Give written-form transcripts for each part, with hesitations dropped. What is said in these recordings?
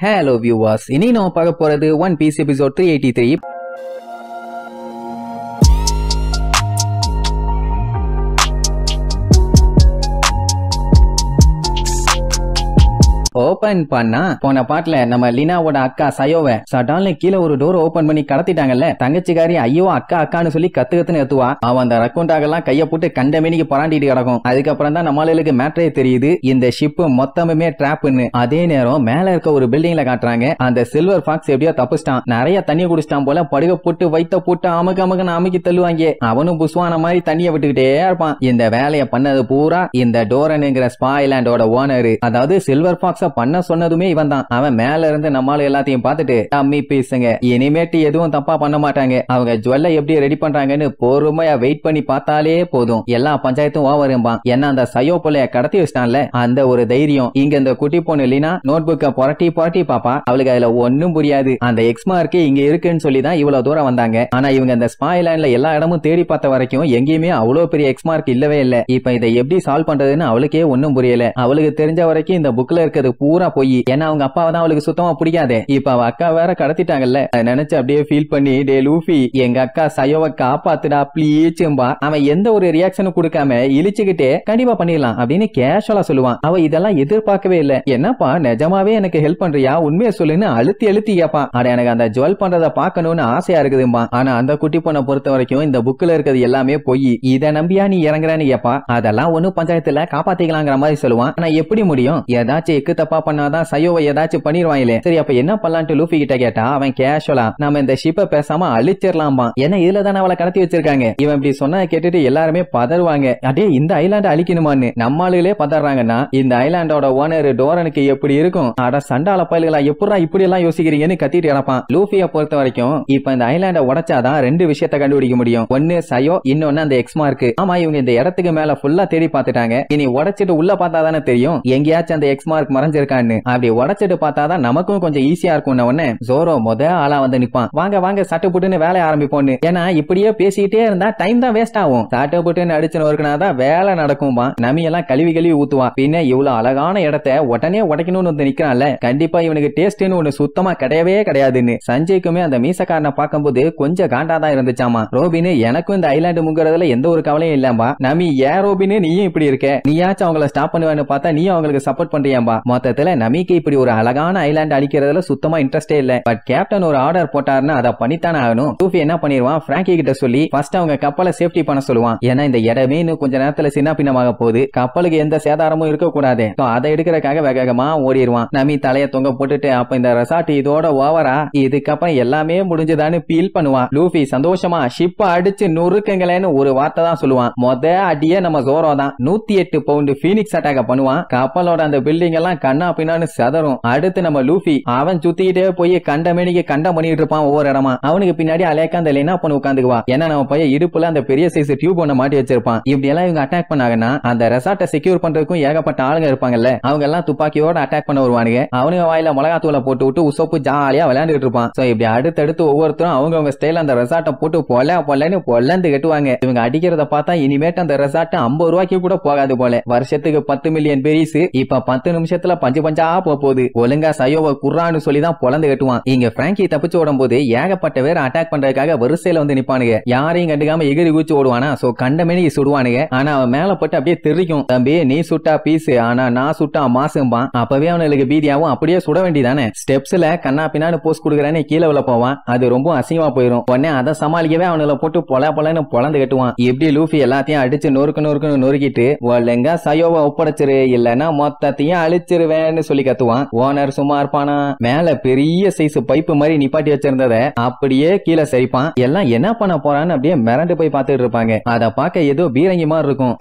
Hello viewers, இன்னைக்கு நம்ம பார்க்க போறது One Piece episode 383. ஓபன் பண்ணா போன பாட்டுல நம்ம லீனாவோட அக்கா சயோவை சடால்னு கீழே ஒரு டோர் ஓபன் பண்ணி கடத்திட்டாங்கல்ல. தங்கச்சிக்காரி ஐயோ அக்கா அக்கான்னு சொல்லி கத்துன்னு எத்துவா. அவன் அந்த ரக்கவுண்டாகெல்லாம் கைய போட்டு கண்டமேனிக்கு பராண்டிட்டு கிடக்கும். அதுக்கப்புறம் தான் நம்மளுக்கு மேட்ரே தெரியுது இந்த ஷிப் மொத்தமுமே டிராப்னு. அதே நேரம் மேல இருக்க ஒரு பில்டிங்ல காட்டுறாங்க. அந்த சில்வர் ஃபாக்ஸ் எப்படியோ தப்பிச்சிட்டான். நிறைய தண்ணி குடிச்சிட்டான் போல. படுக போட்டு வைத்த போட்டு அமுக்கு அமுக்கி தள்ளுவாங்க. அவனும் புஸ்வான மாதிரி தண்ணியை விட்டுக்கிட்டே இருப்பான். இந்த வேலையை பண்ணது பூரா இந்த டோரனுங்கிற ஸ்பாய்லாண்டோட ஓனர். அதாவது சில்வர் ஃபாக்ஸ் பண்ண சொன்னதுமே இவன் தான். அவன் மேல இருந்து நம்மால எல்லாத்தையும் பார்த்துட்டு அம்மி பேசுங்க, இனிமேட்டு எதுவும் தப்பா பண்ண மாட்டாங்க, அவங்க ஜுவல்ல எப்படி ரெடி பண்றாங்கன்னு பொறுமையா வெயிட் பண்ணி பார்த்தாலே போதும், எல்லா பஞ்சாயத்தும் ஓவரும்பான். என்ன அந்த சயோ பிள்ளைய கடத்தி வச்சிட்டான்ல, அந்த ஒரு தைரியம். இங்க இந்த குட்டி பொண்ணு லீனா நோட் புக்க புரட்டி பாப்பா. அவளுக்கு அதுல ஒன்னும் புரியாது. அந்த எக்ஸ்மார்க்கு இங்க இருக்குன்னு சொல்லி தான் இவ்வளவு தூரம் வந்தாங்க. ஆனா இவங்க இந்த ஸ்பாய்லாண்ட்ல எல்லா இடமும் தேடி பார்த்த வரைக்கும் எங்கேயுமே அவ்வளவு பெரிய எக்ஸ்மார்க் இல்லவே இல்ல. இப்ப இதை எப்படி சால்வ் பண்றதுன்னு அவளுக்கே ஒன்னும் புரியல. அவளுக்கு தெரிஞ்ச வரைக்கும் இந்த புக்ல இருக்கிறது பூரா போய். ஏன்னா அவங்க அப்பாவை தான் அவளுக்கு சுத்தமா பிடிக்காது. இப்ப அவ அக்கா வேற கடத்திட்டாங்கல்ல. நினைச்சு அப்படியே ஃபீல் பண்ணி டே லூஃபி எங்க அக்கா சயோவை காப்பாத்துடா ப்ளீச்சும்பா. அவன் எந்த ஒரு ரியாக்ஷனும் கொடுக்காம இழிச்சுக்கிட்டே கண்டிப்பா பண்ணிடலாம் அப்படின்னு கேஷுவலா சொல்லுவான். அவ இதெல்லாம் எதிர்பார்க்கவே இல்ல. என்னப்பா நிஜமாவே எனக்கு ஹெல்ப் பண்றியா, உண்மையை சொல்லுன்னு அழுத்தி கேப்பா. அட எனக்கு அந்த ஜுவல் பண்றத பாக்கணும்னு ஆசையா இருக்குதும்பா. ஆனா அந்த குட்டி பொண்ணை பொறுத்த வரைக்கும் இந்த புக்ல இருக்கிறது எல்லாமே போய். இதை நம்பியா நீ இறங்குறான்னு கேப்பா. அதெல்லாம் ஒன்னும் பஞ்சாயத்துல காப்பாத்திக்கலாங்கிற மாதிரி சொல்லுவான். ஆனா எப்படி முடியும், ஏதாச்சும் எக்கு தப்பா பண்ணாதான் சயோவை ஏதாச்சும் பண்ணிடுவாங்களே. சரி அப்ப என்ன பண்ணலான்ட்டு லூஃபி கிட்ட கேட்டா அவன் கேஷுவலா நம்ம இந்த ஷிப்பை பேசாம அழிச்சிடலாமா. ஏன்னா இதுல தானே அவளை கடத்தி வச்சிருக்காங்க. இவன் இப்படி சொன்னா கேட்டுட்டு எல்லாருமே பதறுவாங்க. அடே இந்த ஐலாண்ட் அழிக்கணுமான்னு. நம்மளுகளே பதறாங்கன்னா இந்த ஐலாண்டோட ஓனர் டோரனுக்கு எப்படி இருக்கும். அட சண்டால பயல்களா எப்படா இப்படி எல்லாம் யோசிக்கிறீங்கன்னு கத்திட்டு கிடப்பான். லூஃபியை பொறுத்த வரைக்கும் இப்ப இந்த ஐலாண்டை உடைச்சாதான் ரெண்டு விஷயத்த கண்டுபிடிக்க முடியும். ஒன்னு சயோ, இன்னொன்னு அந்த எக்ஸ்மார்க். ஆமா இவங்க இந்த இடத்துக்கு மேல ஃபுல்லா தேடி பார்த்துட்டாங்க. இனி உடைச்சிட்டு உள்ள பார்த்தா தானே தெரியும் எங்கேயாச்சும் அந்த எக்ஸ்மார்க் மறைஞ்சிருக்கான்னு. அப்படி உடைச்சிட்டு பார்த்தாதான் நமக்கும் கொஞ்சம் ஈஸியா இருக்கும். உடனே ஜோரோ ஆளா வந்து நிப்பான். வாங்க சட்டை புட்டுன்னு வேலைய ஆரம்பிப்போன்னு. ஏன்னா இப்படியே பேசிக்கிட்டே இருந்தா டைம் தான் வேஸ்ட் ஆகும். சட்டை புட்டுன்னு அடிச்சு நோருக்குனாதான் வேலை நடக்கும்பா. நமி எல்லாம் கழுவி ஊத்துவா. பின்ன இவ்வளவு அழகான இடத்தை உடனே உடைக்கணும்னு வந்து நிக்கிறான்ல, கண்டிப்பா இவனுக்கு டேஸ்ட்னு ஒண்ணு சுத்தமா கிடையவே கிடையாதுன்னு. சஞ்சய்க்குமே அந்த மீசக்காரனை பார்க்கும்போது கொஞ்சம் காண்டாதான் இருந்துச்சாமா. ரோபின் எனக்கும் இந்த ஐலாண்டு முங்குறதுல எந்த ஒரு கவலையும் இல்லம்பா. நமி ஏன் ரோபின் நீயும் இப்படி இருக்க, நீயாச்சும் அவங்கள ஸ்டாப் பண்ணுவேன்னு பார்த்தா நீயும் அவங்களுக்கு சப்போர்ட் பண்றியாம்பா. மொத்தத்துல நமிக்கு இப்படி ஒரு அழகான ஐலாண்ட் அழிக்கிறதுல சுத்தமா இன்ட்ரெஸ்டே இல்ல. பட் கேப்டன் ஒரு ஆர்டர் போட்டாருன்னா அதை பண்ணித்தானே ஆகணும். லூஃபி என்ன பண்ணிடுவான், பிராங்கி கிட்ட சொல்லி ஃபர்ஸ்ட் அவங்க கப்பலை சேஃப்டி பண்ண சொல்லுவான். ஏன்னா இந்த இடமே இன்னும் கொஞ்ச நேரத்துல சின்ன பின்னமாக போகுது, கப்பலுக்கு எந்த சேதாரமும் இருக்க கூடாது. அதை எடுக்கிறதுக்காக வேகமா ஓடிடுவான். நமி தலைய தொங்க போட்டுட்டு அப்ப இந்த ரெசார்ட் இதோட ஓவரா, இதுக்கப்புறம் எல்லாமே முடிஞ்சதான்னு ஃபீல் பண்ணுவான். லூஃபி சந்தோஷமா ஷிப் அடிச்சு நொறுக்குங்களேன்னு ஒரு வார்த்தை தான் சொல்லுவான். அடியே நம்ம ஜோரோ தான் 108 பவுண்ட் பீனிக்ஸ் அட்டாக் பண்ணுவான். கப்பலோட அந்த பில்டிங் எல்லாம் கண்ணா பின்னான்னு சதரும். அடுத்து நம்ம லூஃபி அவன் சுத்திக்கிட்டே போய் கண்டமேனிக்கு கண்டம் பண்ணிட்டு இருப்பான் ஒவ்வொரு இடமா. அவனுக்கு பின்னாடி அலேக்கா அந்த லீனா பொண்ணு உட்காந்துக்குவா. ஏன்னா நம்ம பையன் இடுப்புல அந்த பெரிய சைஸ் டியூப் ஒண்ணு மாட்டி வச்சிருப்பான். இப்படி எல்லாம் இவங்க அட்டாக் பண்ணாங்கன்னா அந்த ரெசார்ட்டை செக்யூர் பண்றதுக்கும் ஏகப்பட்ட ஆளுங்க இருப்பாங்கல்ல, அவங்க எல்லாம் துப்பாக்கியோட அட்டாக் பண்ண வருவானுங்க. அவனுங்க வாயில மிளகாத்தூளை போட்டு விட்டு உசோப்பு ஜாலியா விளையாண்டுட்டு இருப்பான். சோ இப்படி அடுத்தடுத்து ஒவ்வொருத்தரும் அவங்க ஸ்டைல அந்த ரெசார்ட்டை போட்டு பொல்லன்னு பொல்லந்து கட்டுவாங்க. இவங்க அடிக்கிறத பார்த்தா இனிமேட்டு அந்த ரெசார்ட் 50 ரூபாய்க்கு கூட போகாது போல. வருஷத்துக்கு 10 மில்லியன் பெரிஸ். இப்ப 10 நிமிஷத்துல பஞ்சா போகுது. ஒழுங்கா சயோவை குர்ரான்னு சொல்லி தான் பொலந்து கட்டுவான். இங்க பிராங்கி தப்பிச்சு ஓடும் போது ஏகப்பட்ட பேர் அட்டாக் பண்றதுக்காக வரிசையில வந்து நிப்பானுங்க. யாரையும் கண்டுக்காம எகிரி குச்சி ஓடுவானா. சோ கண்டமேனி சுடுவானுங்க. ஆனா அவன் மேல போட்டு அப்படியே தெரிக்கும், தம்பி நீ சுட்டா பீஸ், ஆனா நான் சுட்டா மாசும்பான். அப்பவே அவனுக்கு பீதியாவும் அப்படியே சுட வேண்டியதானே. ஸ்டெப்ஸ்ல கண்ணா பின்னான்னு போஸ்ட் கொடுக்குறானே கீழே உள்ள போவான். அது ரொம்ப அசிங்கமா போயிடும். உடனே அதை சமாளிக்கவே அவனுல போட்டு பொலன்னு பொலந்து கட்டுவான். எப்படி லூஃபி எல்லாத்தையும் அடிச்சு நொறுக்கிட்டு ஒழுங்கா சயோவை ஒப்படைச்சிரு, இல்லன்னா மொத்தத்தையும் அழிச்சிருவேன்னு சொல்லி கத்துவான். ஓனர் சும்மா இருப்பானா. மேல பெரிய சைஸ் பைப்பு மாதிரி நிப்பாட்டி வச்சிருந்தத அப்படியே கீழே சரிப்பான். எல்லாம் என்ன பண்ண போறான்னு அப்படியே மிரண்டு போய் பார்த்துட்டு இருப்பாங்க. அத பார்க்க ஏதோ பீரங்கி மாதிரி இருக்கும்.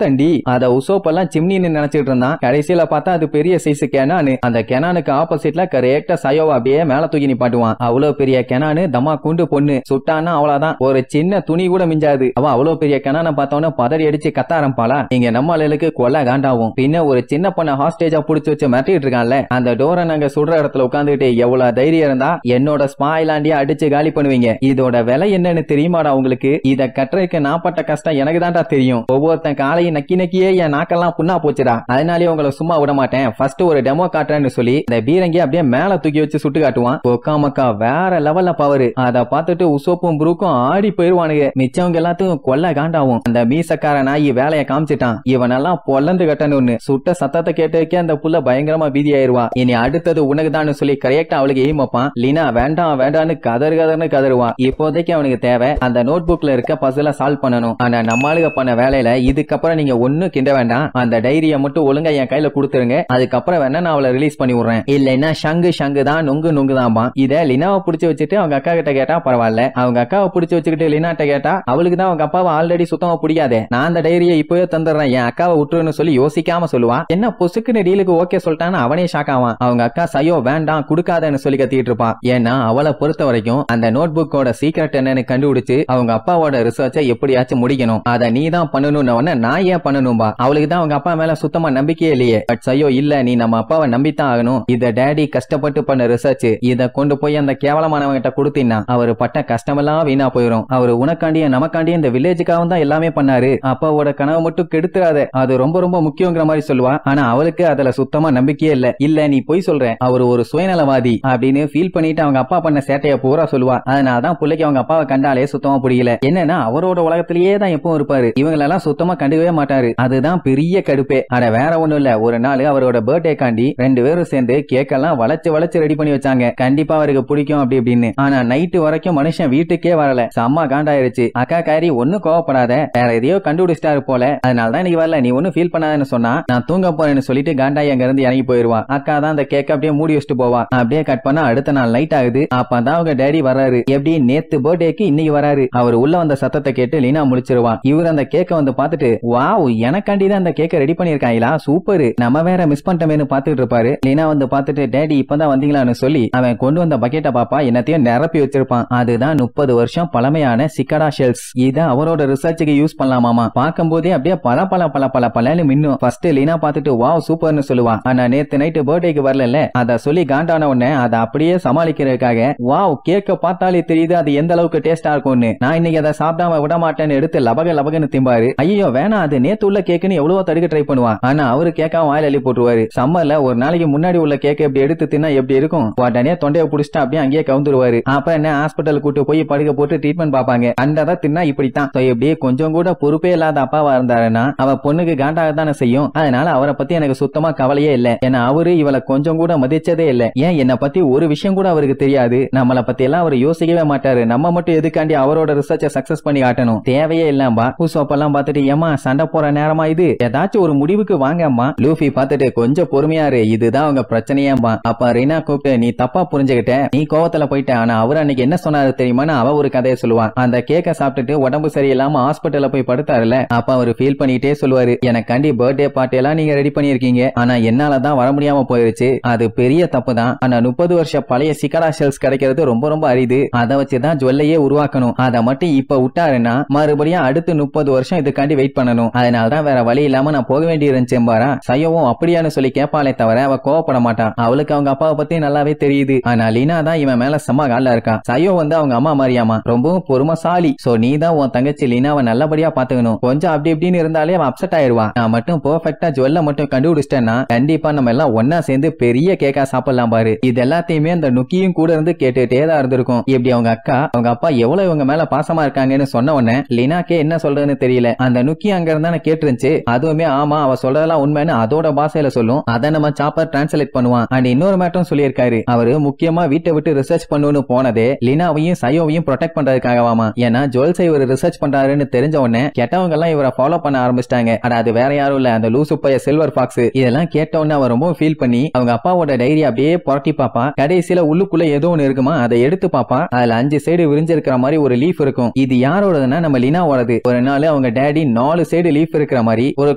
தண்டி அத உசோப்பெல்லாம் சிம்னின்னு நினைச்சிட்டு இருந்தான். கடைசியில பார்த்தா அது பெரிய சைஸ் கெனானு. அந்த கெனானுக்கு ஆப்போசிட்ல கரெக்டா சயோவை அப்படியே மேல தூக்கி நிப்பாட்டுவான். அவ்வளவு பெரிய கெனானு தம்மா குண்டு பொண்ணு சுட்டானா அவ்வளவுதான், ஒரு சின்ன துணி கூட மிஞ்சாது. அவ அவ்வளவு பெரிய கெனான பார்த்தவன பதறி அடிச்சு கத்த ஆரம்பிப்பாளா. இங்க நம்மளுக்கு கொலை காண்டாவும். பின்ன ஒரு சின்ன பொண்ண ஹாஸ்டேஜா புடிச்சு பிடிச்சு வச்சு மிரட்டிட்டு இருக்கான்ல, அந்த டோரை நாங்க சுடுற இடத்துல உட்காந்துட்டு எவ்வளவு தைரியம் இருந்தா என்னோட ஸ்பாய்லாண்டியா அடிச்சு காலி பண்ணுவீங்க? இதோட விலை என்னன்னு தெரியுமாடா உங்களுக்கு? இத கட்டுறதுக்கு நான் பட்ட கஷ்டம் எனக்கு தான்டா தெரியும். ஒவ்வொருத்தன் காலையும் நக்கி நக்கியே என் நாக்கெல்லாம் புண்ணா போச்சுடா. அதனாலேயே உங்களை சும்மா விட மாட்டேன். ஃபர்ஸ்ட் ஒரு டெமோ காட்டுறேன்னு சொல்லி இந்த பீரங்கி அப்படியே மேல தூக்கி வச்சு சுட்டு காட்டுவான். ஒக்காமக்கா வேற லெவல்ல பவர். அத பார்த்துட்டு உசோப்பும் புருக்கும் ஆடி போயிருவானுங்க. மிச்சவங்க எல்லாத்துக்கும் கொல்ல காண்டாவும். அந்த மீசக்கார நாயி வேலைய காமிச்சிட்டான். இவனெல்லாம் பொல்லந்து கட்டணும்னு சுட்ட சத்தத்தை கேட்டதுக்கே அந்த புள்ள பயங்கரமா பீதி ஆயிருவா. இனி அடுத்தது உனக்குதான் சொல்லி கரெக்டா அவளுக்கு எய்ம் வைப்பான். லீனா வேண்டாம் வேண்டான்னு கதறு கதறுவான். இப்போதைக்கு அவனுக்கு தேவை அந்த நோட் புக்ல இருக்க பசில சால்வ் பண்ணணும். ஆனா நம்மளுக்கு பண்ண வேலையில இதுக்கப்புறம் நீங்க ஒண்ணு கிண்ட வேண்டாம். அந்த டைரியை மட்டும் ஒழுங்கா என் கையில கொடுத்துருங்க. அதுக்கப்புறம் வேணா நான் அவளை ரிலீஸ் பண்ணி விடுறேன். இல்லைன்னா ஷங்கு தான் நொங்கு தான். இத லினாவை பிடிச்சு வச்சுட்டு அவங்க அக்கா கிட்ட கேட்டா பரவாயில்ல. அவங்க அக்காவை பிடிச்சு வச்சுக்கிட்டு லினாட்ட கேட்டா அவளுக்கு தான் அவங்க அப்பாவை ஆல்ரெடி சுத்தமா பிடிக்காதே. நான் அந்த டைரியை இப்பவே தந்துடுறேன், என் அக்காவை விட்டுருன்னு சொல்லி யோசிக்காம சொல்லுவா. என்ன பொசுக்குன்னு டீலுக்கு ஓகே சொல்லிட்டான்னு அவனே ஷாக் ஆவான். அவங்க அக்கா சையோ வேண்டாம் குடுக்காதன்னு சொல்லி கத்திட்டு இருப்பான். ஏன்னா அவளை பொறுத்த வரைக்கும் அந்த நோட் புக்கோட சீக்ரெட் என்னன்னு கண்டுபிடிச்சு அவங்க அப்பாவோட ரிசர்ச்சை எப்படியாச்சும் முடிக்கணும். அதை நீ தான் பண்ணணும்னு நான் ஏன் பண்ணணும்பா? அவளுக்கு தான் அவங்க அப்பா மேல சுத்தமா நம்பிக்கையே இல்லையே. பட் சையோ இல்ல, நீ நம்ம அப்பாவை நம்பித்தான் ஆகணும். இத டேடி கஷ்டப்பட்டு பண்ண ரிசர்ச். இத கொண்டு போய் அந்த கேவலமானவங்கிட்ட கொடுத்தீங்கன்னா அவரு பட்ட கஷ்டமெல்லாம் வீணா போயிடும். அவரு உனக்காண்டிய நமக்காண்டிய இந்த வில்லேஜுக்காகவும் தான் எல்லாமே பண்ணாரு. அப்பாவோட கனவு மட்டும் கெடுத்துறாத, அது ரொம்ப ரொம்ப முக்கியங்கிற மாதிரி சொல்லுவா. ஆனா அவளுக்கு அதுல சுத்தமா நம்பிக்கையே இல்ல. இல்ல நீ போய் சொல்ற, அவரு ஒரு சுயநலவாதி அப்படின்னு ஃபீல் பண்ணிட்டு அவங்க அப்பா பண்ண சேட்டைய பூரா சொல்லுவா. அதனாலதான் பிள்ளைக்கு அவங்க அப்பாவை கண்டாலே சுத்தமா பிடிக்கல. என்னன்னா அவரோட உலகத்திலேயே தான் எப்பவும் இருப்பாரு. இவங்களெல்லாம் சுத்தமா கண்டுக்கவே மாட்டாரு. அதுதான் பெரிய கடுப்பே. அட வேற ஒண்ணும் இல்ல, ஒரு நாள் அவரோட பர்த்டே காண்டி 2 பேரும் சேர்ந்து கேக்கெல்லாம் வளைச்சு ரெடி பண்ணி வச்சாங்க. கண்டிப்பா அவருக்கு பிடிக்கும் அப்படி இப்படின்னு. ஆனா நைட்டு வரைக்கும் மனுஷன் வீட்டுக்கே வரல. செம்ம காண்டாயிருச்சு. அக்கா காரி ஒன்னும் கோவப்படாத, வேற எதையோ கண்டுபிடிச்சிட்டாரு போல, அதனாலதான் இன்னைக்கு வரல, நீ ஒன்னும் ஃபீல் பண்ணாதன்னு சொன்னா நான் தூங்க போறேன்னு சொல்லிட்டு காண்டாய் அங்க இருந்து இறங்கி போயிருவா. அக்கா தான் அந்த கேக்க அப்படியே மூடி வச்சுட்டு போவா. அப்படியே கட் பண்ணா அடுத்த நாள் நைட் ஆகுது. அப்பதான் அவங்க டேடி வர்றாரு. எப்படி நேத்து பர்த்டேக்கு இன்னைக்கு வராரு. அவர் உள்ள வந்த சத்தத்தை கேட்டு லீனா முழிச்சிருவா. இவர் அந்த கேக்க வந்து பாத்துட்டு வாவ் எனக்காண்டி தான் அந்த கேக்க ரெடி பண்ணிருக்காங்களா, சூப்பர், நம்ம வேற மிஸ் பண்ணிட்டோமேனு பாத்துட்டு இருப்பாரு. லீனா வந்து பாத்துட்டு டேடி இப்பதான் வந்தீங்களான்னு சொல்லி அவன் கொண்டு வந்த பக்கெட்ட பாப்பா என்னத்தையும் நிரப்பி வச்சிருப்பான். அதுதான் 30 வருஷம் பழமையான சிக்கடா ஷெல்ஸ். இத அவரோட ரிசர்ச்சுக்கு யூஸ் பண்ணலாமாமா. பார்க்கும் போதே அப்படியே பல மின்னும். ஃபர்ஸ்ட் லீனா பாத்துட்டு வாவ் சூப்பர்னு சொல்லுவா. ஆனா நேத்து நைட்டு பர்த்டேக்கு வரல, அத சொல்லி காண்டான உடனே அதை அப்படியே சமாளிக்கிறதுக்காக வாவ் கேக்க பார்த்தாலே தெரியுது அது எந்த அளவுக்கு டேஸ்டா இருக்கும்னு, நான் இன்னைக்கு அதை சாப்பிடாம விட மாட்டேன்னு எடுத்து லபகன்னு திம்பாரு. ஐயோ வேணா, அது நேத்து உள்ள கேக்குன்னு எவ்வளவோ தடுக்க ட்ரை பண்ணுவான். ஆனா அவரு கேக்கா வாயில அள்ளி போட்டுருவாரு. சம்மர்ல ஒரு நாளைக்கு முன்னாடி உள்ள கேக்க எப்படி எடுத்து தின்னா எப்படி இருக்கும், உடனே தொண்டையை புடிச்சிட்டு அப்படியே அங்கேயே கவுந்துருவாரு. அப்புறம் என்ன ஹாஸ்பிட்டல் கூட்டு போய் படுக்க போட்டு ட்ரீட்மெண்ட் பாப்பாங்க. அண்டதா தின்னா இப்படித்தான். இப்படியே கொஞ்சம் கூட பொறுப்பே இல்லாத அப்பாவா இருந்தாருன்னா அவ பொண்ணுக்கு காண்டாக தானே செய்யும். அதனால அவரை பத்தி எனக்கு சுத்தமா கவலையே இல்ல. ஏன்னா அவரு இவளை கொஞ்சம் கூட மதிச்சதே இல்ல. ஏன் என்ன பத்தி ஒரு விஷயம் கூட அவருக்கு தெரியாது. நம்மளை பத்தி எல்லாம் அவர் யோசிக்கவே மாட்டாரு. நம்ம மட்டும் எதுக்காண்டி அவரோட ரிசர்ச்சை சக்சஸ் பண்ணி காட்டணும், தேவையே இல்லாம்பா. பூசோப்பெல்லாம் பார்த்துட்டு ஏமா சண்டை போற நேரமா இது, ஏதாச்சும் ஒரு முடிவுக்கு வாங்க அம்மா. லூஃபி பார்த்துட்டு கொஞ்சம் பொறுமையாரு, இதுதான் அவங்க பிரச்சனையாம்பா. அப்ப ரீனா கூப்பிட்டு நீ தப்பா புரிஞ்சுகிட்ட, நீ கோவத்துல போயிட்ட. ஆனா அவர் அன்னைக்கு என்ன சொன்னாரு தெரியுமா, அவ ஒரு கதையை சொல்லுவான். அந்த கேக்க சாப்பிட்டுட்டு உடம்பு சரியில்லாம ஹாஸ்பிட்டல்ல போய் படுத்தாருல, அப்ப அவரு ஃபீல் பண்ணிட்டே சொல்லுவாரு, எனக்காண்டி பர்த்டே பார்ட்டி எல்லாம் நீங்க ரெடி பண்ணிருக்கீங்க, ஆனா என்னாலதான் வர முடியாம போயிருச்சு, அது பெரிய தப்பு தான். ஆனா 30 வருஷம் பழைய சிக்கடா ஷெல்ஸ் கிடைக்கிறது ரொம்ப ரொம்ப அரிது. அதை வச்சுதான் ஜுவல்லையே உருவாக்கணும். அதை மட்டும் இப்ப விட்டாருன்னா மறுபடியும் அடுத்து 30 வருஷம் இதுக்காண்டி வெயிட் பண்ணணும். அதனாலதான் வேற வழி இல்லாம நான் போக வேண்டி இருந்துச்சேம்பாரா. சையவும் அப்படியான்னு சொல்லி கேட்பாளே தவிர அவ கோவப்பட மாட்டான். அவளுக்கு அவங்க அப்பாவை பத்தி நல்லாவே தெரியுது. ஆனா லீனா தான் இவன் மேல செம்ம கால இருக்கா. சையோ வந்து அவங்க அம்மா மாரியாமா, ரொம்பவும் பொறுமைசாலி. சோ நீ தான் உன் தங்கச்சி லீனாவை நல்லபடியா பாத்துக்கணும். கொஞ்சம் அப்படி இப்படின்னு இருந்தாலே அவன் அப்செட் ஆயிருவா. நான் மட்டும் பெர்ஃபெக்ட்டா ஜுவல்ல மட்டும் கண்டுபிடிச்சிட்டேன்னா கண்டிப்பா நம்ம எல்லாம் ஒன்னா சேர்ந்து பெரிய கேக்கா சாப்பிடலாம் பாரு. இது எல்லாத்தையுமே அந்த நுக்கியும் கூட இருந்து கேட்டுட்டே தான் இருந்திருக்கும். இப்படி அவங்க அக்கா அவங்க அப்பா எவ்வளவு இவங்க மேல பாசமா இருக்காங்கன்னு சொன்ன உடனே லீனாக்கே என்ன சொல்றதுன்னு தெரியல. அந்த நுக்கி அங்க இருந்தானே கேட்டுருந்துச்சு. அதுவுமே ஆமா அவ சொல்றதெல்லாம் உண்மைன்னு அதோட பாஷையில சொல்லும். அதை நம்ம சாப்பர் டிரான்ஸ்லேட் பண்ணுவான். அண்ட் இன்னொரு மேட்டரும் சொல்லியிருக்காரு. அவரு முக்கியமா வீட்டை விட்டு ரிசர்ச் பண்ணுன்னு போனதே லீனாவையும் சையோவையும் ப்ரொடெக்ட் பண்றதுக்காகவாமா. ஏன்னா ஜுவல்ஸ் இவர் ரிசர்ச் பண்றாருன்னு தெரிஞ்ச உடனே கெட்டவங்க எல்லாம் இவரை ஃபாலோ பண்ண ஆரம்பிச்சிட்டாங்க. அது வேற யாரும் இல்ல, அந்த லூசு பைய சில்வர் ஃபாக்ஸ். இதெல்லாம் கேட்ட உடனே அவ ரொம்ப ஃபீல் பண்ணி அவங்க அப்பாவோட டைரி அப்படியே புரட்டி பாப்பா. கடைசியில உள்ளுக்குள்ள ஏதோ ஒண்ணு இருக்குமா, அதை எடுத்து பாப்பா. அதுல 5 சைடு விரிஞ்சிருக்கிற மாதிரி ஒரு லீஃப் இருக்கும். இது யாரோடதுன்னா நம்ம லீனாவோடது. ஒரு நாள் அவங்க டேடி 4 சைடு லீஃப் இருக்கிற மாதிரி ஒரு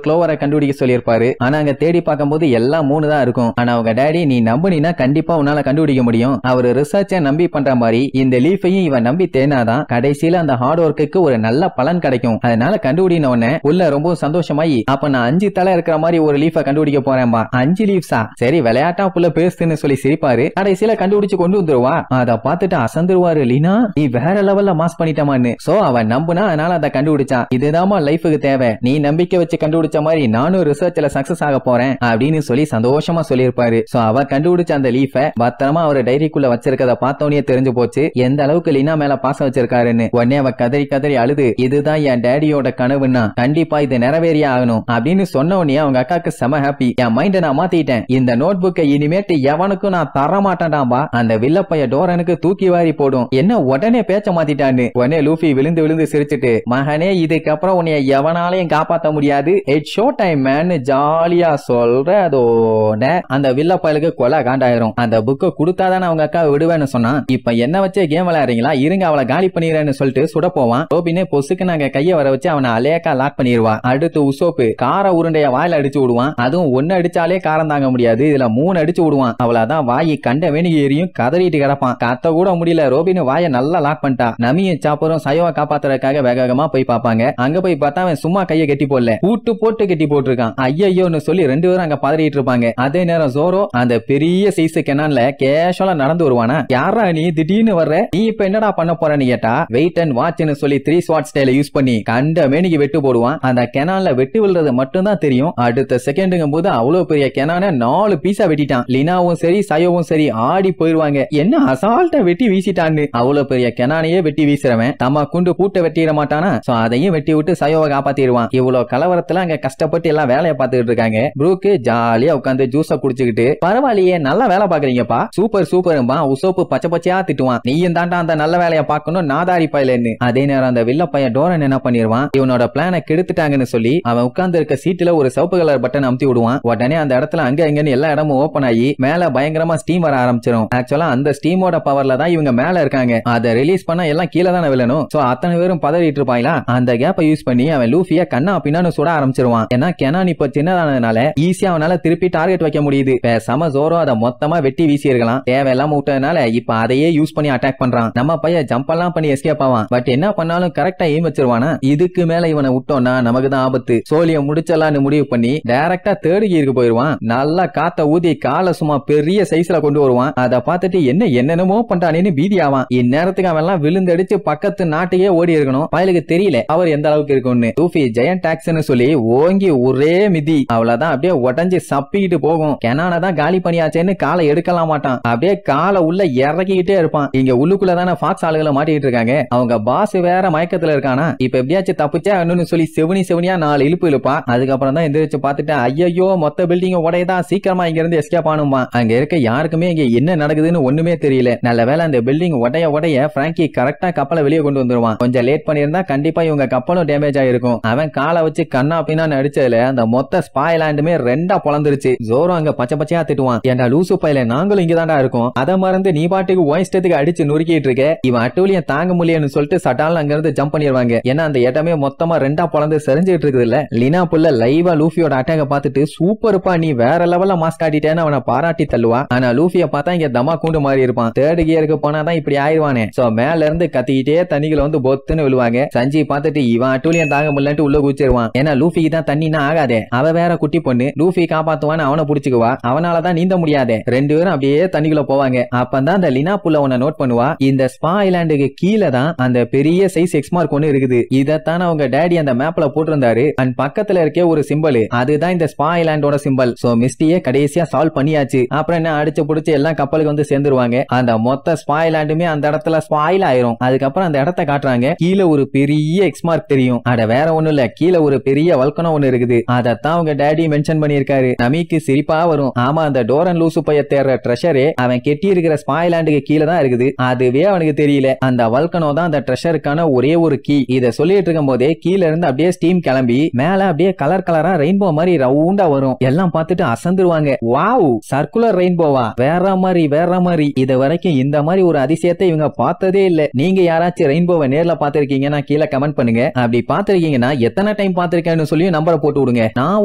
க்ளோவரை கண்டுபிடிக்க சொல்லியிருப்பாரு. ஆனா அங்க தேடி பார்க்கும்போது எல்லாம் 3 தான் இருக்கும். ஆனா அவங்க டேடி நீ நம்பினா கண்டிப்பா உன்னால கண்டுபிடிக்க முடியும், அவரு ரிசர்ச்சை நம்பி பண்ற மாதிரி இந்த லீஃபையும் இவன் நம்பி தேனாதான் கடைசியில அந்த ஹார்ட் ஒர்க்குக்கு ஒரு நல்ல பலன் கிடைக்கும். அதனால கண்டுபிடின உடனே உள்ள ரொம்ப சந்தோஷமாயி அப்ப நான் 5 தலை இருக்கிற மாதிரி ஒரு லீஃபை கண்டுபிடிக்க போறேன். கண்டுபிடிச்சிட்டேன்பா. 5 லீவ்ஸா? சரி விளையாட்டா புள்ள பேசுன்னு சொல்லி சிரிப்பாரு. கடைசியில கண்டுபிடிச்சு கொண்டு வந்துருவா. அத பார்த்துட்டு அசந்துருவாரு. லீனா நீ வேற லெவல்ல மாஸ் பண்ணிட்டமான்னு. சோ அவன் நம்புனா, அதனால அதை கண்டுபிடிச்சான். இதுதாமா லைஃபுக்கு தேவை. நீ நம்பிக்கை வச்சு கண்டுபிடிச்ச மாதிரி நானும் ரிசர்ச்ல சக்சஸ் ஆக போறேன் அப்படின்னு சொல்லி சந்தோஷமா சொல்லியிருப்பாரு. சோ அவ கண்டுபிடிச்ச அந்த லீஃப பத்திரமா அவர் டைரிக்குள்ள வச்சிருக்கத பார்த்தோன்னே தெரிஞ்சு போச்சு எந்த அளவுக்கு லீனா மேல பாசம் வச்சிருக்காருன்னு. உடனே அவ கதறி கதறி அழுது, இதுதான் என் டேடியோட கனவுன்னா கண்டிப்பா இது நிறைவேறியே ஆகணும் அப்படின்னு சொன்ன உடனே அவங்க அக்காக்கு செம ஹாப்பி. என் மைண்ட நான் மாத்திட்டேன். இந்த நோட் புக்கை இனிமேட்டு எவனுக்கும் நான் தர மாட்டேன்டாம்பா. அந்த வில்லப்பைய டோரனுக்கு தூக்கி வாரி போடும். என்ன உடனே பேச்ச மாத்திட்டான்னு. உடனே லூஃபி விழுந்து விழுந்து சிரிச்சுட்டு, மகனே இதுக்கப்புறம் உன்னைய எவனாலையும் காப்பாத்த முடியாது, இட்ஸ் ஷோ டைம் மேன் ஜாலியா சொல்ற. அதோட அந்த வில்லப்பயலுக்கு கொலை காண்டாயிரும். அந்த புக்கை கொடுத்தாதானே அவங்க அக்கா விடுவேன்னு சொன்னா, இப்ப என்ன வச்சே கேம் விளையாடுறீங்களா, இருங்க அவளை காலி பண்ணிடுறேன்னு சொல்லிட்டு சுட போவான். ரோபினே பொசுக்கு நாங்க கைய வர வச்சு அவனை அலேக்கா லாக் பண்ணிடுவா. அடுத்து உசோப்பு கார உருண்டைய வாயில அடிச்சு விடுவான். அதுவும் 1 அடிச்சாலே காரம் தாங்க முடியாது, இதுல 3 அடிச்சு விடுவான். அவளாதான் வாயி கண்ட வேணிக்கு ஏறியும் கதறிட்டு கிடப்பான். கத்த கூட முடியல. ரோபின் வாயை நல்லா லாக் பண்ணிட்டா. நமியும் சாப்பரும் சயோவை காப்பாத்துறதுக்காக வேகமா போய் பாப்பாங்க. அங்க போய் பார்த்தா அவன் சும்மா கையை கட்டி போடல, கூட்டு போட்டு கட்டி போட்டிருக்கான். ஐயோன்னு சொல்லி 2 பேரும் அங்க பதறிட்டு இருப்பாங்க. அதே நேரம் ஜோரோ அந்த பெரிய சைஸ் கெனான்ல கேஷுவலா நடந்து வருவானா. யாரா நீ திடீர்னு வர்ற, நீ இப்ப என்னடா பண்ண போறன்னு கேட்டா, வெயிட் அண்ட் வாட்ச்னு சொல்லி 3 ஸ்வாட் ஸ்டைல யூஸ் பண்ணி கண்ட மேனிக்கு வெட்டு போடுவான். அந்த கெனான்ல வெட்டு விழுறது மட்டும் தான் தெரியும். அடுத்த செகண்டுங்கும் போது அவ்வளவு பெரிய கெனான 4 பீஸா வெட்டிட்டான். லினாவும் சரி சயோவும் சரி ஆடி போயிருவாங்க. என்ன அசால்ட்டா வெட்டி வீசிட்டான்னு. அவ்வளவு பெரிய கெனானையே வெட்டி வீசுறவன் தம்மா குண்டு பூட்ட வெட்டிட மாட்டானா. சோ அதையும் வெட்டி விட்டு சயோவை காப்பாத்திடுவான். இவ்வளவு கலவரத்துல அங்க கஷ்டப்பட்டு எல்லாம் வேலையை பார்த்துட்டு இருக்காங்க. ப்ரூக்கு ஜாலியா உட்காந்து ஜூஸ குடிச்சுக்கிட்டு, பரவாயில்லையே நல்லா வேலை பாக்குறீங்கப்பா, சூப்பர் சூப்பர்பா. உசோப்பு பச்சை பச்சையா திட்டுவான். நீயும் தாண்டா அந்த நல்ல வேலையை பார்க்கணும் நாதாரி பையலன்னு. அதே நேரம் அந்த வில்ல பையன் டோரன் என்ன பண்ணிடுவான், இவனோட பிளானை கெடுத்துட்டாங்கன்னு சொல்லி அவன் உட்கார்ந்து இருக்க சீட்டுல ஒரு சிவப்பு கலர் பட்டன் அமுத்தி விடுவான். உடனே அந்த இடத்துல அங்க இங்கன்னு எல்லா இடமும் ஓபன் ஆகி மேல பயங்கரமா ஸ்டீம் வர ஆரம்பிச்சிடும். ஆக்சுவலா அந்த ஸ்டீமோட பவர்ல தான் இவங்க மேல இருக்காங்க. அதை ரிலீஸ் பண்ணா எல்லாம் கீழே தானே விழணும். சோ அத்தனை பேரும் பதறிட்டு இருப்பாங்களா. அந்த கேப்பை யூஸ் பண்ணி அவன் லூஃபிய கண்ணா பின்னான்னு சுட ஆரம்பிச்சிருவான். ஏன்னா கெனான் இப்ப சின்னதானதுனால ஈஸியா அவனால திருப்பி டார்கெட் வைக்க முடியுது. பேசாம ஜோரோ அதை மொத்தமா வெட்டி வீசி இருக்கலாம். தேவையில்லாம விட்டதுனால இப்ப அதையே யூஸ் பண்ணி அட்டாக் பண்றான். நம்ம பையன் ஜம்ப் எல்லாம் பண்ணி எஸ்கேப் ஆவான். பட் என்ன பண்ணாலும் கரெக்டா எய்ம் வச்சிருவானா. இதுக்கு மேல இவனை விட்டோம்னா நமக்கு தான் ஆபத்து. சோழிய முடிச்சலான்னு முடிவு பண்ணி டைரக்டா தேர்ட் கியருக்கு போயிருவான். நல்லா காத்த ஊதி காலை சும்மா பெரிய சைஸ்ல கொண்டு வருவான். அதை பார்த்துட்டு என்னென்னமோ பண்றானேன்னு பீதி ஆவான். இந்நேரத்துக்கு அவன் எல்லாம் விழுந்தடிச்சு பக்கத்து நாட்டையே ஓடி இருக்கணும். பயலுக்கு தெரியல அவர் எந்த அளவுக்கு இருக்கும்னு. லூஃபி ஜெயண்ட் டாக்ஸ்னு சொல்லி ஓங்கி ஒரே மிதி. அவ்வளவுதான் அப்படியே உடஞ்சி சப்பிக்கிட்டு போகும். கெனான தான் காலி பண்ணியாச்சேன்னு காலை எடுக்கலாம் மாட்டான். அப்படியே காலை உள்ள இறக்கிக்கிட்டே இருப்பான். இங்க உள்ளுக்குள்ளதான ஃபாக்ஸ் ஆளுகளை மாட்டிக்கிட்டு இருக்காங்க. அவங்க பாஸ் வேற மயக்கத்துல இருக்கானா. இப்ப எப்படியாச்சும் தப்பிச்சா சொல்லி செவனியா 4 இழுப்பு இழுப்பா. அதுக்கப்புறம் தான் எந்திரிச்சு பார்த்துட்டு, ஐயோ மொத்த பில்டிங் உடையதா, சீக்கிரமா இங்க இருந்து எஸ்கேப் ஆனுமா. அங்க இருக்க யாருக்குமே இங்க என்ன நடக்குதுன்னு ஒண்ணுமே தெரியல. நல்ல வேளை அந்த பில்டிங் உடைய பிராங்கி கரெக்டா கப்பலை வெளியே கொண்டு வந்துருவான். கொஞ்சம் லேட் பண்ணிருந்தா கண்டிப்பா இவங்க கப்பலும் டேமேஜ் ஆயிருக்கும். அவன் காலை வச்சு கண்ணா பின்னான்னு அடிச்சதுல அந்த மொத்த ஸ்பாய்லாண்டுமே 2ஆ பொளந்துருச்சு. ஜோரோ அங்க பச்சை பச்சையா திட்டுவான். ஏண்டா லூசு பையல, நாங்களும் இங்கதான்டா இருக்கோம், அதை மறந்து நீ பாட்டுக்கு ஒயிஸ்டத்துக்கு அடிச்சு நொறுக்கிட்டு இருக்க. இவன் அட்டூழியம் தாங்க முடியலன்னு சொல்லிட்டு சட்டால் அங்க இருந்து ஜம்ப் பண்ணிடுவாங்க. ஏன்னா அந்த இடமே மொத்தமா 2ஆ பொளந்து செறிஞ்சிட்டு இருக்குது இல்ல. லினா புள்ள லைவா லூஃபியோட அட்டாக பார்த்துட்டு, சூப்பர்ப்பா நீ வேற லெவல்ல மாஸ் காட்டிட்டேன்னு அவனை பாராட்டி தள்ளுவா. ஆனா லூஃபிய பார்த்தா இங்க தமா கூண்டு மாறி இருப்பான். தேர்ட் கியருக்கு போனாதான் இப்படி ஆயிடுவானே. சோ மேல இருந்து கத்திக்கிட்டே தண்ணிகளை வந்து பொத்துன்னு விழுவாங்க. சஞ்சி பார்த்துட்டு இவன் அட்டூழியம் தாங்க முடியலன்ட்டு உள்ள குச்சிருவான். ஏன்னா லூஃபிக்கு தான் தண்ணினா ஆகாதே, அவ வேற குட்டி பொண்ணு. லூஃபி காப்பாத்துவான்னு அவனை புடிச்சுக்குவா. அவனாலதான் நீந்த முடியாதே. 2 பேரும் அப்படியே தண்ணிக்குள்ள போவாங்க. அப்பதான் அந்த லினா புள்ள உன்னை நோட் பண்ணுவா. இந்த ஸ்பா ஐலாண்டுக்கு கீழே தான் அந்த பெரிய சைஸ் எக்ஸ் மார்க் ஒன்னு இருக்குது. இதத்தான் அவங்க டேடி அந்த மேப்ல போட்டிருந்தாரு. அண்ட் பக்கத்துல இருக்க ஒரு சிம்பிள், அதுதான் இந்த ஸ்பா ஐலாண்டோட சிம்பிள். சோ மிஸ்டியே கடைசியா சால்வ் பண்ணியாச்சு. அப்புறம் என்ன அடிச்சு புடிச்சு எல்லாம் கப்பலுக்கு வந்து சேர்ந்துருவாங்க. அந்த மொத்த ஸ்பா ஐலாண்டுமே அந்த இடத்துல ஸ்பாயில் ஆயிரும். அதுக்கப்புறம் அந்த இடத்த காட்டுறாங்க. கீழே ஒரு பெரிய எக்ஸ் மார்க் தெரியும். அட வேற ஒண்ணு இல்ல, கீழே ஒரு பெரிய வல்கனோ ஒண்ணு இருக்குது. அதத்தான் அவங்க டேடி மென்ஷன் பண்ணிருக்காரு. நமிக்கு சிரிப்பா வரும். ஆமா, அந்த டோரன் லூசு பைய தேடுற ட்ரெஷரே அவன் கெட்டி இருக்கிற ஸ்பா ஐலாண்டுக்கு கீழே தான் இருக்குது. அதுவே அவனுக்கு தெரியல. அந்த வல்கனோ தான் அந்த ட்ரெஷருக்கான ஒரே ஒரு கீ. இத சொல்லிட்டு இருக்கும் போதே கீழ இருந்து அப்படியே ஸ்டீம் கிளம்பி மேல அப்படியே கலர் கலரா ரெயின்போ மாதிரி ரவுண்டா வரும். எல்லாம் பார்த்துட்டு அசந்துருவாங்க. வாவ், சர்க்குலர் ரெயின்போவா, வேற மாதிரி வேற மாதிரி. இது வரைக்கும் இந்த மாதிரி ஒரு அதிசயத்தை இவங்க பார்த்ததே இல்ல. நீங்க யாராச்சும் ரெயின்போவை நேர்ல பாத்திருக்கீங்கன்னா கீழே கமெண்ட் பண்ணுங்க. அப்படி பாத்திருக்கீங்கன்னா எத்தனை டைம் பாத்திருக்கேன்னு சொல்லி நம்பரை போட்டு விடுங்க. நான்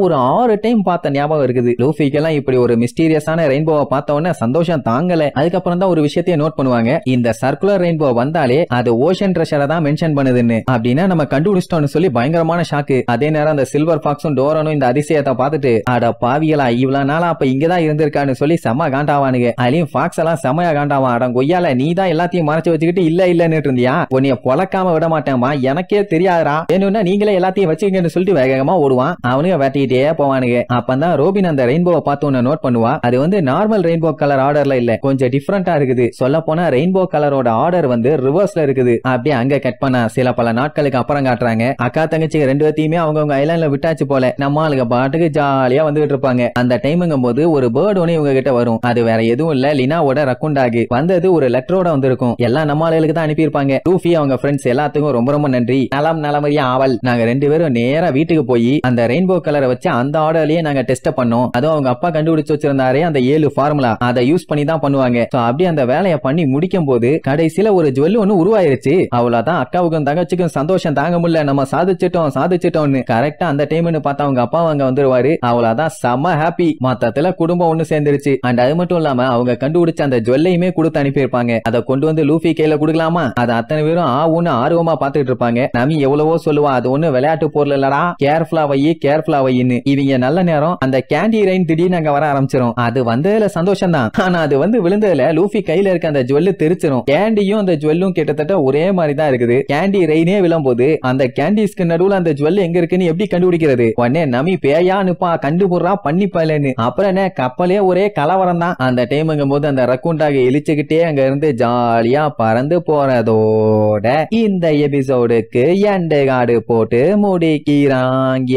ஒரு 6 டைம் பார்த்த ஞாபகம் இருக்குது. லூஃபிக்கெல்லாம் இப்படி ஒரு மிஸ்டீரியஸான ரெயின்போவை பார்த்த உடனே சந்தோஷம் தாங்கல. அதுக்கப்புறம் தான் ஒரு விஷயத்தையே நோட் பண்ணுவாங்க. இந்த சர்க்குலர் ரெயின்போ வந்தாலே அது ஓஷன் ட்ரெஷரை தான் மென்ஷன் பண்ணுதுன்னு. அப்படின்னா நம்ம கண்டுபிடிச்சிட்டோம்னு சொல்லி பயங்கரமான ஷாக்கு. அதே நேரம் அந்த சில்வர் ஃபாக்ஸும் டோரனும் இந்த அதிசயத்தை பார்த்துட்டு, அட பாவிகளா இவ்வளவு நாளா அப்ப இங்கதான் இருந்திருக்கான்னு சொல்லி செம்ம காண்டாவானுங்க. அதுலயும் ஃபாக்ஸ் எல்லாம் செம்மையா காண்டாவான். அட கொய்யால நீ தான் எல்லாத்தையும் மறைச்சு வச்சுக்கிட்டு இல்லன்னு இருந்தியா, உன்னைய பொழக்காம விட மாட்டேமா, எனக்கே தெரியாதா, வேணும்னா நீங்களே எல்லாத்தையும் வச்சுக்கங்கன்னு சொல்லிட்டு வேகமா ஓடுவான். அவனுங்க வெட்டிக்கிட்டே போவானுங்க. அப்பதான் ரோபின் அந்த ரெயின்போவை பார்த்து ஒன்னு நோட் பண்ணுவா. அது வந்து நார்மல் ரெயின்போ கலர் ஆர்டர்ல இல்ல, கொஞ்சம் டிஃபரெண்டா இருக்குது. சொல்ல போனா ரெயின்போ கலரோட ஆர்டர் வந்து ரிவர்ஸ்ல இருக்குது. அப்படியே அங்க கட் பண்ணா சில பல நாட்களுக்கு அப்புறம் காட்டுறாங்க. அக்கா தங்கச்சி ரெண்டு பேத்தையுமே அவங்க ஐலாண்ட்ல விட்டாச்சு போல. நம்ம ஆளுங்க பாட்டுக்கு ஜாலியா வந்துகிட்டு இருப்பாங்க. அந்த டைமுங்கும் போது ஒரு பேர்டு ஒண்ணு இவங்க கிட்ட வரும். அது வேற எதுவும் இல்ல, லினாவோட ரக்குன் டாக். வந்தது ஒரு லெட்டரோட வந்திருக்கும். எல்லாம் நம்ம ஆளுகளுக்கு தான் அனுப்பியிருப்பாங்க. லூஃபி அவங்க ஃப்ரெண்ட்ஸ் எல்லாத்துக்கும் ரொம்ப ரொம்ப நன்றி, நலம் நலமறியா ஆவல். நாங்க ரெண்டு பேரும் நேரா வீட்டுக்கு போய் அந்த ரெயின்போ கலரை வச்சு அந்த ஆர்டர்லயே நாங்க டெஸ்ட் பண்ணோம். அதுவும் அவங்க அப்பா கண்டுபிடிச்சு வச்சிருந்தாரே அந்த 7 ஃபார்முலா, அதை யூஸ் பண்ணி தான் பண்ணுவாங்க. அப்படியே அந்த வேலையை பண்ணி முடிக்கும் போது கடைசியில ஒரு ஜுவல் ஒண்ணு உருவாயிருச்சு. அவ்வளவுதான், அக்காவுக்கும் தங்கச்சிக்கும் சந்தோஷம் தாங்க முடியல. நம்ம சாதிச்சிட்டோம்னு கரெக்டா அந்த டைம்னு பார்த்தா அவங்க அப்பா அங்க வந்துருவாரு. அவ்வளவுதான், செம ஹாப்பி. மொத்தத்துல குடும்பம் ஒண்ணு சேர்ந்துருச்சு. அண்ட் அது மட்டும் இல்லாம அவங்க கண்டுபிடிச்ச அந்த ஜுவல்லையுமே கொடுத்து அனுப்பியிருப்பாங்க. அதை கொண்டு வந்து லூஃபி கையில கொடுக்கலாமா, அது அத்தனை பேரும் ஆர்வமா பாத்துட்டு இருப்பாங்க. நமி எவ்வளவோ சொல்லுவா, அது ஒண்ணு விளையாட்டு பொருள் இல்லடா, கேர்ஃபுல்லா வையின்னு. இவங்க நல்ல நேரம் அந்த கேண்டி ரெயின் திடீர்னு அங்க வர ஆரம்பிச்சிரும். அது வந்ததுல சந்தோஷம் தான், ஆனா அது வந்து விழுந்ததுல லூஃபி கையில இருக்க அந்த ஜுவல்லு தெரிச்சிரும். கேண்டியும் அந்த ஜுவல்லும் கிட்டத்தட்ட ஒரே மாதிரி தான் இருக்குது. கேண்டி ரெயினே விழும்போது அந்த கேண்டிஸ்க்கு நடுவுல அந்த ஜுவல் எங்க இருக்குன்னு எப்படி கண்டுபிடிக்கிறது? உடனே நமி பேயா அனுப்பா, கண்டுபுடுறா பண்ணிப்பாலன்னு. அப்புறம் என்ன, கப்பலே ஒரே கலவரம் தான். அந்த டைமுங்கும் போது அந்த ரக்குண்டாக இழிச்சுக்கிட்டே அங்க இருந்து ஜாலியா பறந்து போறதோட இந்த எபிசோடுக்கு எண்டு கார்டு போட்டு முடிக்கிறாங்க.